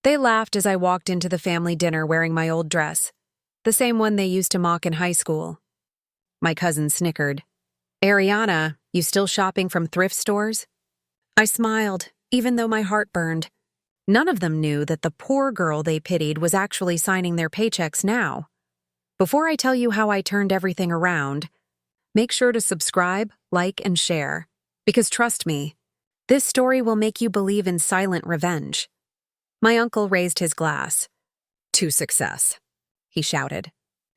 They laughed as I walked into the family dinner wearing my old dress, the same one they used to mock in high school. My cousin snickered. Ariana, you still shopping from thrift stores? I smiled, even though my heart burned. None of them knew that the poor girl they pitied was actually signing their paychecks now. Before I tell you how I turned everything around, make sure to subscribe, like, and share. Because trust me, this story will make you believe in silent revenge. My uncle raised his glass. To success, he shouted.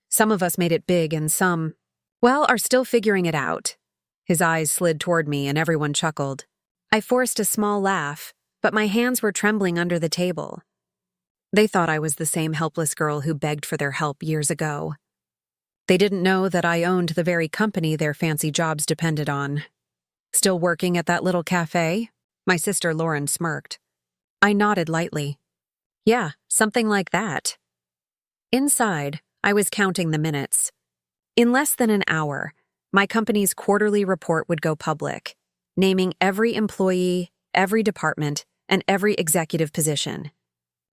Some of us made it big and some, well, are still figuring it out. His eyes slid toward me and everyone chuckled. I forced a small laugh, but my hands were trembling under the table. They thought I was the same helpless girl who begged for their help years ago. They didn't know that I owned the very company their fancy jobs depended on. Still working at that little cafe? My sister Lauren smirked. I nodded lightly. Yeah, something like that. Inside, I was counting the minutes. In less than an hour, my company's quarterly report would go public, naming every employee, every department, and every executive position.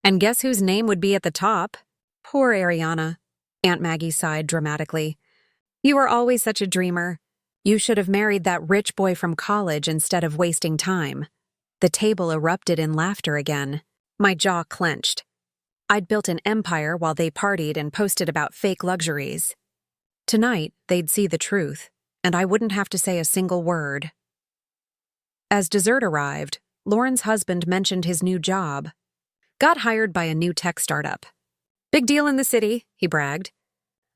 And guess whose name would be at the top? Poor Ariana. Aunt Maggie sighed dramatically. You were always such a dreamer. You should have married that rich boy from college instead of wasting time. The table erupted in laughter again. My jaw clenched. I'd built an empire while they partied and posted about fake luxuries. Tonight, they'd see the truth, and I wouldn't have to say a single word. As dessert arrived, Lauren's husband mentioned his new job. Got hired by a new tech startup. Big deal in the city, he bragged.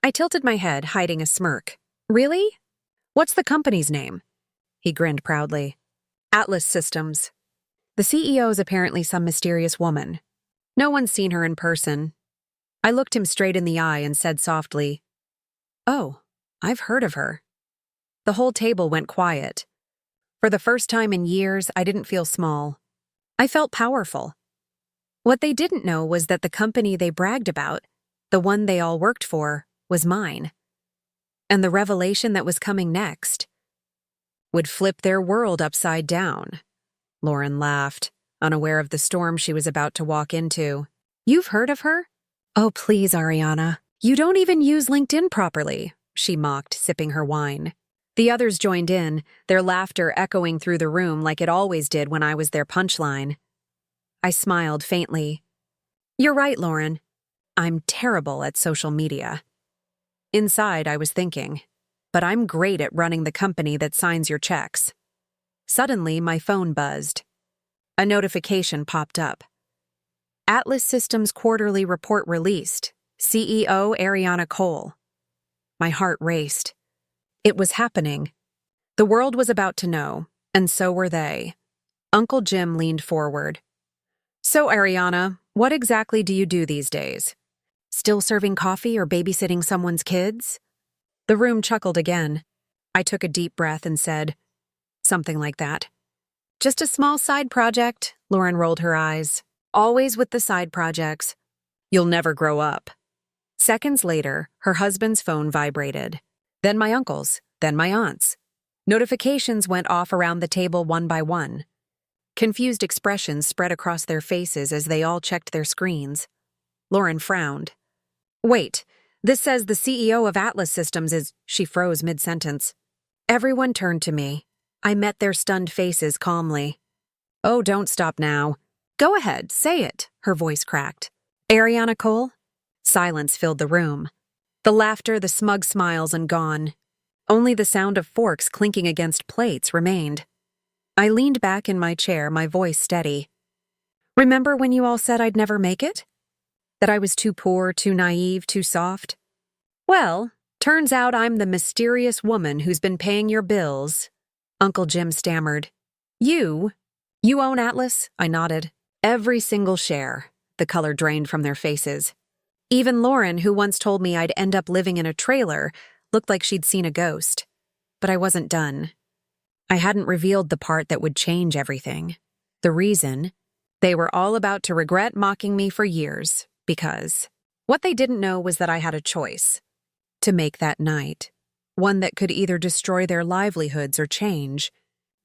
I tilted my head, hiding a smirk. Really? What's the company's name? He grinned proudly. Atlas Systems. The CEO is apparently some mysterious woman. No one's seen her in person. I looked him straight in the eye and said softly, Oh, I've heard of her. The whole table went quiet. For the first time in years, I didn't feel small. I felt powerful. What they didn't know was that the company they bragged about, the one they all worked for, was mine. And the revelation that was coming next would flip their world upside down. Lauren laughed, unaware of the storm she was about to walk into. You've heard of her? Oh, please, Ariana. You don't even use LinkedIn properly, she mocked, sipping her wine. The others joined in, their laughter echoing through the room like it always did when I was their punchline. I smiled faintly. You're right, Lauren. I'm terrible at social media. Inside, I was thinking, but I'm great at running the company that signs your checks. Suddenly, my phone buzzed. A notification popped up. Atlas Systems quarterly report released. CEO Ariana Cole. My heart raced. It was happening. The world was about to know, and so were they. Uncle Jim leaned forward. So, Ariana, what exactly do you do these days? Still serving coffee or babysitting someone's kids? The room chuckled again. I took a deep breath and said, something like that. Just a small side project, Lauren rolled her eyes. Always with the side projects. You'll never grow up. Seconds later, her husband's phone vibrated. Then my uncle's, then my aunt's. Notifications went off around the table one by one. Confused expressions spread across their faces as they all checked their screens. Lauren frowned. Wait, this says the CEO of Atlas Systems is... She froze mid-sentence. Everyone turned to me. I met their stunned faces calmly. Oh, don't stop now. Go ahead, say it, her voice cracked. Ariana Cole? Silence filled the room. The laughter, the smug smiles, and gone. Only the sound of forks clinking against plates remained. I leaned back in my chair, my voice steady. Remember when you all said I'd never make it? That I was too poor, too naive, too soft? Well, turns out I'm the mysterious woman who's been paying your bills. Uncle Jim stammered. You own Atlas? I nodded. Every single share. The color drained from their faces. Even Lauren, who once told me I'd end up living in a trailer, looked like she'd seen a ghost. But I wasn't done. I hadn't revealed the part that would change everything. The reason? They were all about to regret mocking me for years, because what they didn't know was that I had a choice to make that night, one that could either destroy their livelihoods or change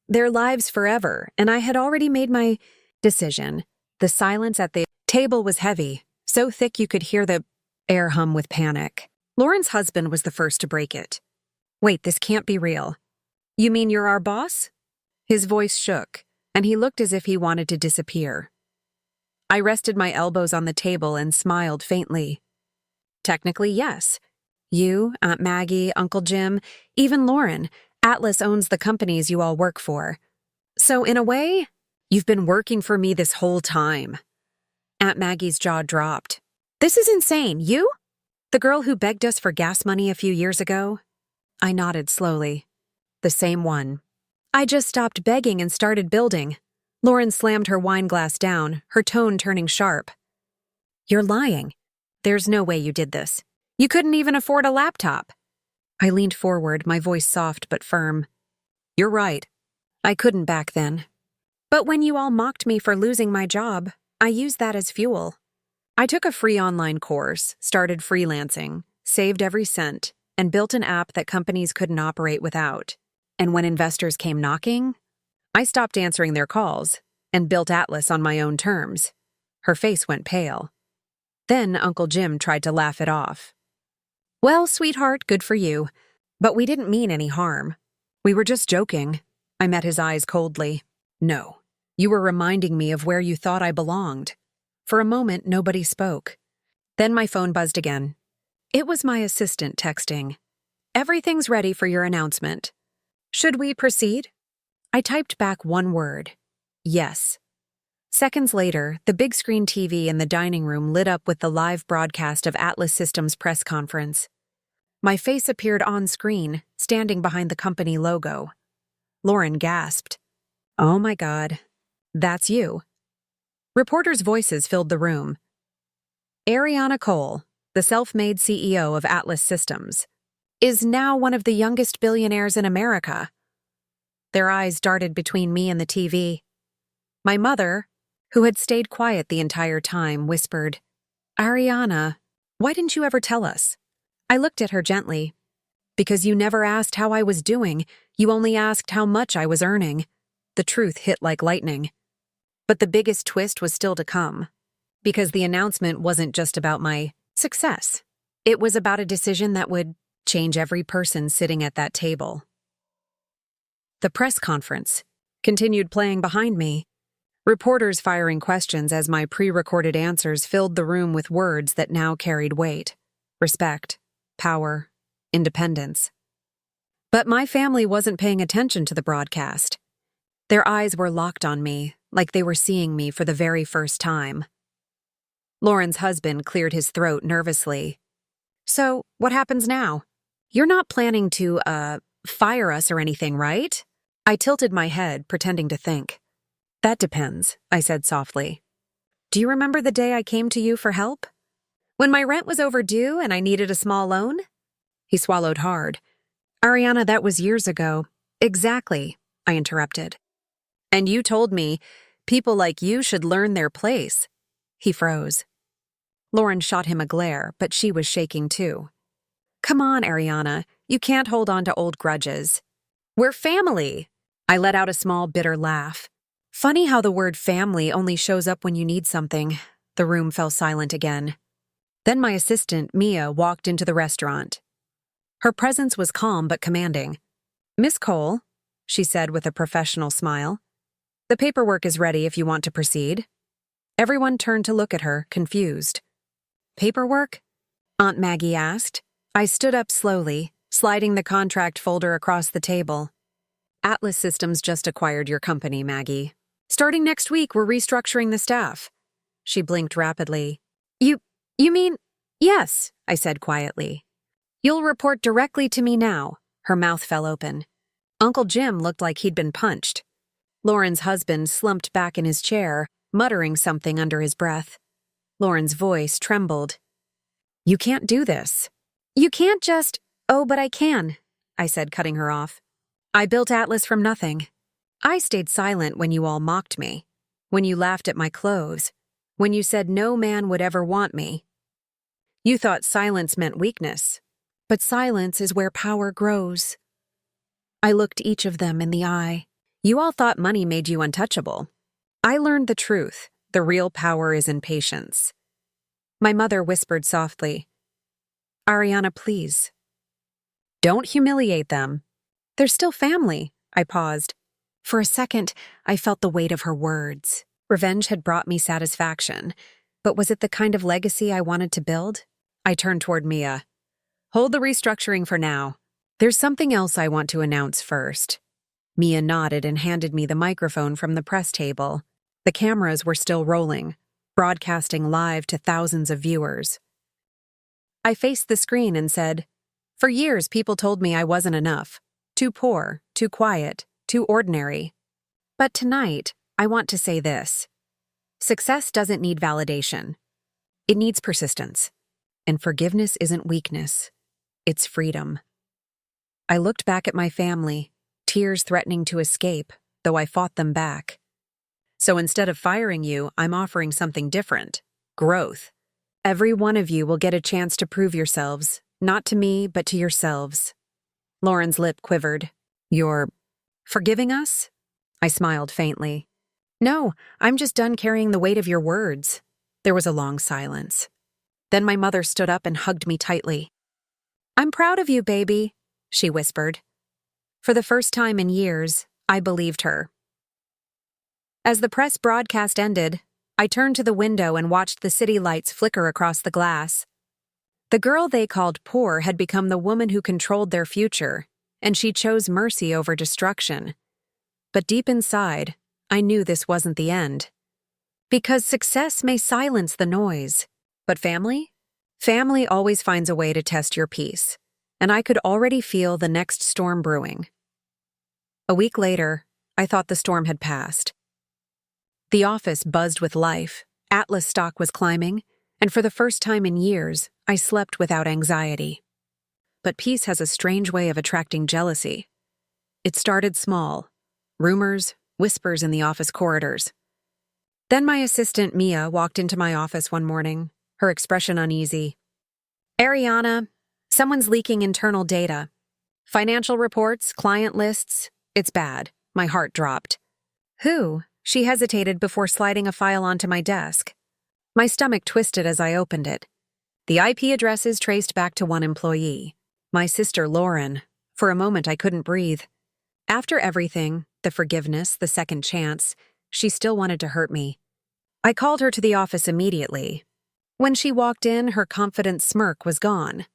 their lives forever, and I had already made my decision. The silence at the table was heavy, so thick you could hear the air hum with panic. Lauren's husband was the first to break it. Wait, this can't be real. You mean you're our boss? His voice shook, and he looked as if he wanted to disappear. I rested my elbows on the table and smiled faintly. Technically, yes. You, Aunt Maggie, Uncle Jim, even Lauren, Atlas owns the companies you all work for. So in a way, you've been working for me this whole time. Aunt Maggie's jaw dropped. This is insane. You? The girl who begged us for gas money a few years ago? I nodded slowly. The same one. I just stopped begging and started building. Lauren slammed her wine glass down, her tone turning sharp. You're lying. There's no way you did this. You couldn't even afford a laptop. I leaned forward, my voice soft but firm. You're right. I couldn't back then. But when you all mocked me for losing my job, I used that as fuel. I took a free online course, started freelancing, saved every cent, and built an app that companies couldn't operate without. And when investors came knocking, I stopped answering their calls and built Atlas on my own terms. Her face went pale. Then Uncle Jim tried to laugh it off. Well, sweetheart, good for you. But we didn't mean any harm. We were just joking. I met his eyes coldly. No, you were reminding me of where you thought I belonged. For a moment, nobody spoke. Then my phone buzzed again. It was my assistant texting. Everything's ready for your announcement. Should we proceed? I typed back one word. Yes. Seconds later, the big screen TV in the dining room lit up with the live broadcast of Atlas Systems' press conference. My face appeared on screen, standing behind the company logo. Lauren gasped. Oh my God, that's you. Reporters' voices filled the room. Ariana Cole, the self-made CEO of Atlas Systems, is now one of the youngest billionaires in America. Their eyes darted between me and the TV. My mother, who had stayed quiet the entire time, whispered, Ariana, why didn't you ever tell us? I looked at her gently. Because you never asked how I was doing, you only asked how much I was earning. The truth hit like lightning. But the biggest twist was still to come. Because the announcement wasn't just about my success. It was about a decision that would change every person sitting at that table. The press conference continued playing behind me. Reporters firing questions as my pre-recorded answers filled the room with words that now carried weight. Respect, power, independence. But my family wasn't paying attention to the broadcast. Their eyes were locked on me, like they were seeing me for the very first time. Lauren's husband cleared his throat nervously. So, what happens now? You're not planning to, fire us or anything, right? I tilted my head, pretending to think. That depends, I said softly. Do you remember the day I came to you for help? When my rent was overdue and I needed a small loan? He swallowed hard. Ariana, that was years ago. Exactly, I interrupted. And you told me, people like you should learn their place. He froze. Lauren shot him a glare, but she was shaking too. Come on, Ariana, you can't hold on to old grudges. We're family. I let out a small, bitter laugh. Funny how the word family only shows up when you need something. The room fell silent again. Then my assistant, Mia, walked into the restaurant. Her presence was calm but commanding. Miss Cole, she said with a professional smile, the paperwork is ready if you want to proceed. Everyone turned to look at her, confused. Paperwork? Aunt Maggie asked. I stood up slowly, sliding the contract folder across the table. Atlas Systems just acquired your company, Maggie. Starting next week, we're restructuring the staff. She blinked rapidly. You mean? Yes, I said quietly. You'll report directly to me now. Her mouth fell open. Uncle Jim looked like he'd been punched. Lauren's husband slumped back in his chair, muttering something under his breath. Lauren's voice trembled. You can't do this. You can't just... Oh, but I can, I said, cutting her off. I built Atlas from nothing. I stayed silent when you all mocked me, when you laughed at my clothes, when you said no man would ever want me. You thought silence meant weakness, but silence is where power grows. I looked each of them in the eye. You all thought money made you untouchable. I learned the truth. The real power is in patience. My mother whispered softly, Ariana, please. Don't humiliate them. They're still family, I paused. For a second, I felt the weight of her words. Revenge had brought me satisfaction, but was it the kind of legacy I wanted to build? I turned toward Mia. Hold the restructuring for now. There's something else I want to announce first. Mia nodded and handed me the microphone from the press table. The cameras were still rolling, broadcasting live to thousands of viewers. I faced the screen and said, for years people told me I wasn't enough. Too poor, too quiet, too ordinary. But tonight, I want to say this. Success doesn't need validation. It needs persistence. And forgiveness isn't weakness. It's freedom. I looked back at my family, tears threatening to escape, though I fought them back. So instead of firing you, I'm offering something different. Growth. Every one of you will get a chance to prove yourselves, not to me, but to yourselves. Lauren's lip quivered. You're forgiving us? I smiled faintly. No, I'm just done carrying the weight of your words. There was a long silence. Then my mother stood up and hugged me tightly. I'm proud of you, baby, she whispered. For the first time in years, I believed her. As the press broadcast ended, I turned to the window and watched the city lights flicker across the glass. The girl they called poor had become the woman who controlled their future, and she chose mercy over destruction. But deep inside, I knew this wasn't the end. Because success may silence the noise, but family? Family always finds a way to test your peace, and I could already feel the next storm brewing. A week later, I thought the storm had passed. The office buzzed with life, Atlas stock was climbing, and for the first time in years, I slept without anxiety. But peace has a strange way of attracting jealousy. It started small. Rumors, whispers in the office corridors. Then my assistant, Mia, walked into my office one morning, her expression uneasy. Ariana, someone's leaking internal data. Financial reports, client lists. It's bad. My heart dropped. Who? She hesitated before sliding a file onto my desk. My stomach twisted as I opened it. The IP addresses traced back to one employee, my sister Lauren. For a moment I couldn't breathe. After everything, the forgiveness, the second chance, she still wanted to hurt me. I called her to the office immediately. When she walked in, her confident smirk was gone.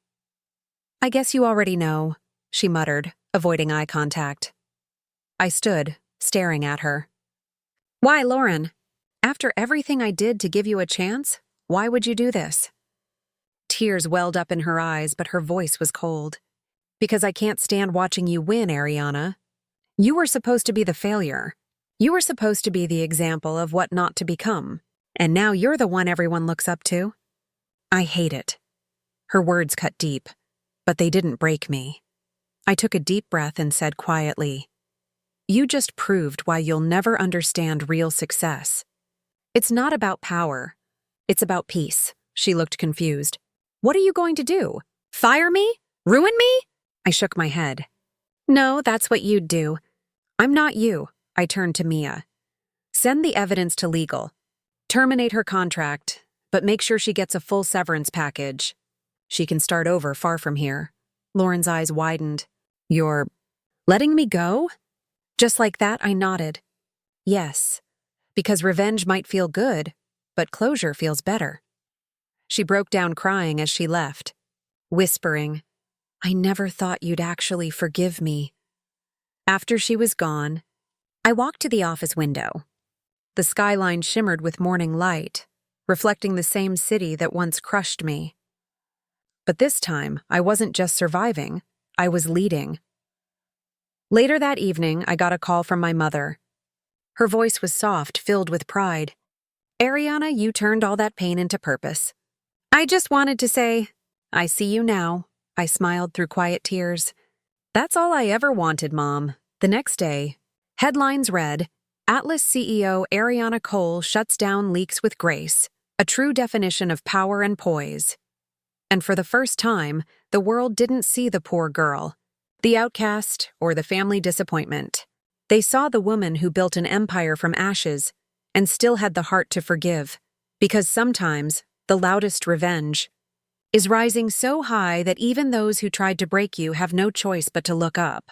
I guess you already know, she muttered, avoiding eye contact. I stood, staring at her. Why, Lauren? After everything I did to give you a chance, why would you do this? Tears welled up in her eyes, but her voice was cold. Because I can't stand watching you win, Ariana. You were supposed to be the failure. You were supposed to be the example of what not to become. And now you're the one everyone looks up to. I hate it. Her words cut deep, but they didn't break me. I took a deep breath and said quietly, You just proved why you'll never understand real success. It's not about power. It's about peace. She looked confused. What are you going to do? Fire me? Ruin me? I shook my head. No, that's what you'd do. I'm not you. I turned to Mia. Send the evidence to legal. Terminate her contract, but make sure she gets a full severance package. She can start over far from here. Lauren's eyes widened. You're letting me go? Just like that, I nodded. Yes, because revenge might feel good, but closure feels better. She broke down crying as she left, whispering, I never thought you'd actually forgive me. After she was gone, I walked to the office window. The skyline shimmered with morning light, reflecting the same city that once crushed me. But this time, I wasn't just surviving, I was leading. Later that evening, I got a call from my mother. Her voice was soft, filled with pride. Ariana, you turned all that pain into purpose. I just wanted to say, I see you now. I smiled through quiet tears. That's all I ever wanted, Mom. The next day, headlines read, Atlas CEO Ariana Cole shuts down leaks with grace, a true definition of power and poise. And for the first time, the world didn't see the poor girl, the outcast, or the family disappointment. They saw the woman who built an empire from ashes, and still had the heart to forgive, because sometimes the loudest revenge is rising so high that even those who tried to break you have no choice but to look up.